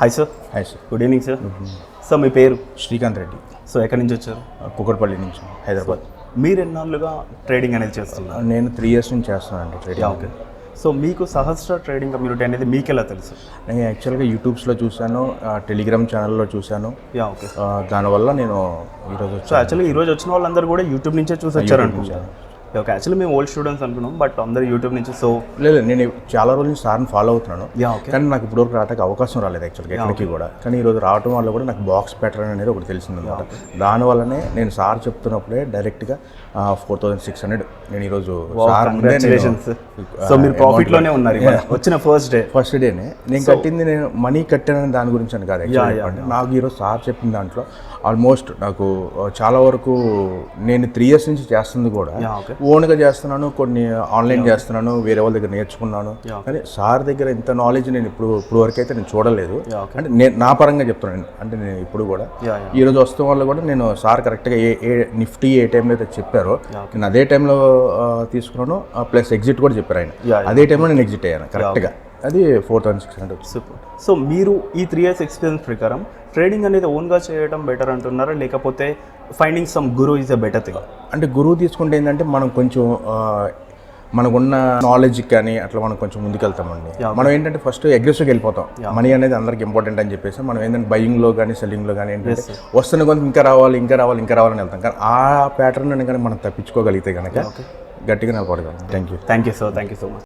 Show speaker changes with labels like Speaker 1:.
Speaker 1: Hi sir.
Speaker 2: Hi sir.
Speaker 1: Good evening sir. Sir మీ పేరు?
Speaker 2: Srikanth Reddy.
Speaker 1: So ఎక్కడి నుంచి వచ్చారు?
Speaker 2: కుకట్పల్లి నుంచి, హైదరాబాద్.
Speaker 1: మీరు ఎన్నాళ్ళుగా ట్రేడింగ్ అనేది చేస్తున్నారు?
Speaker 2: నేను 3 years నుంచి చేస్తున్నాను ట్రేడింగ్.
Speaker 1: ఓకే. సో మీకు సహస్ర ట్రేడింగ్ కమ్యూనిటీ అనేది మీకు ఎలా తెలుసు?
Speaker 2: నేను యాక్చువల్గా యూట్యూబ్స్లో చూశాను, టెలిగ్రామ్ ఛానల్లో చూశాను.
Speaker 1: ఓకే.
Speaker 2: దానివల్ల నేను ఈరోజు
Speaker 1: సో యాక్చువల్లీ ఈరోజు వచ్చిన వాళ్ళందరూ కూడా యూట్యూబ్ నుంచే చూసి వచ్చారు అనుకుంటాను. ఓకే. యాక్చువల్లీ మేము ఓల్డ్ స్టూడెంట్స్ అనుకున్నాం, బట్ అందరూ యూట్యూబ్ నుంచి. సో
Speaker 2: లేదు, నేను చాలా రోజుల నుంచి సార్ని ఫాలో అవుతున్నాను.
Speaker 1: ఓకే.
Speaker 2: కానీ నాకు ఇప్పటివరకు రావడానికి అవకాశం రాలేదు యాక్చువల్గా ఎక్కడికి కూడా. కానీ ఈరోజు రావడం వల్ల కూడా నాకు బాక్స్ ప్యాటర్న్ అనేది ఒకటి తెలిసిందన్నమాట. దానివల్లనే నేను సార్ చెప్తున్నప్పుడే డైరెక్ట్గా 4,600 నేను ఈరోజు సార్
Speaker 1: సో మీరు ప్రాఫిట్లోనే ఉన్నారు వచ్చిన ఫస్ట్
Speaker 2: డేనే. నేను కట్టింది, నేను మనీ కట్టానని దాని గురించి అని కాదు యాక్చువల్లీ. నాకు ఈరోజు సార్ చెప్పిన దాంట్లో ఆల్మోస్ట్ నాకు చాలా వరకు నేను 3 years నుంచి చేస్తుంది కూడా ఓన్గా చేస్తున్నాను, కొన్ని ఆన్లైన్ చేస్తున్నాను, వేరే వాళ్ళ దగ్గర నేర్చుకున్నాను. కానీ సార్ దగ్గర ఇంత నాలెడ్జ్ నేను ఇప్పుడు వరకు అయితే నేను చూడలేదు. అంటే నేను నా పరంగా చెప్తున్నాను. అంటే నేను ఇప్పుడు కూడా ఈరోజు వస్తున్న వాళ్ళు కూడా నేను సార్ కరెక్ట్గా ఏ నిఫ్టీ ఏ టైంలో అయితే చెప్పారో నేను అదే టైంలో తీసుకున్నాను. ప్లస్ ఎగ్జిట్ కూడా చెప్పారు ఆయన. అదే టైంలో నేను ఎగ్జిట్ అయ్యాను కరెక్ట్గా. అది 4,600.
Speaker 1: సూపర్. సో మీరు ఈ 3 years ఎక్స్పీరియన్స్ ప్రకారం ట్రేడింగ్ అనేది ఓన్గా చేయడం బెటర్ అంటున్నారా, లేకపోతే finding some Guru is a better thing?
Speaker 2: అంటే గురువు తీసుకుంటే ఏంటంటే మనం కొంచెం మనకున్న నాలెడ్జ్ కానీ అట్లా మనం కొంచెం ముందుకెళ్తామండి. మనం ఏంటంటే ఫస్ట్ అగ్రెసివ్గా వెళ్ళిపోతాం. మనీ అనేది అందరికి ఇంపార్టెంట్ అని చెప్పేసి మనం ఏంటంటే బయింగ్లో కానీ సెల్లింగ్లో కానీ ఏంటంటే వస్తున్న కొంచెం ఇంకా రావాలని వెళ్తాం. కానీ ఆ ప్యాటర్న్ కానీ మనం తప్పించుకోగలిగితే కనుక గట్టిగా నిలబడగలం. Thank you
Speaker 1: so much.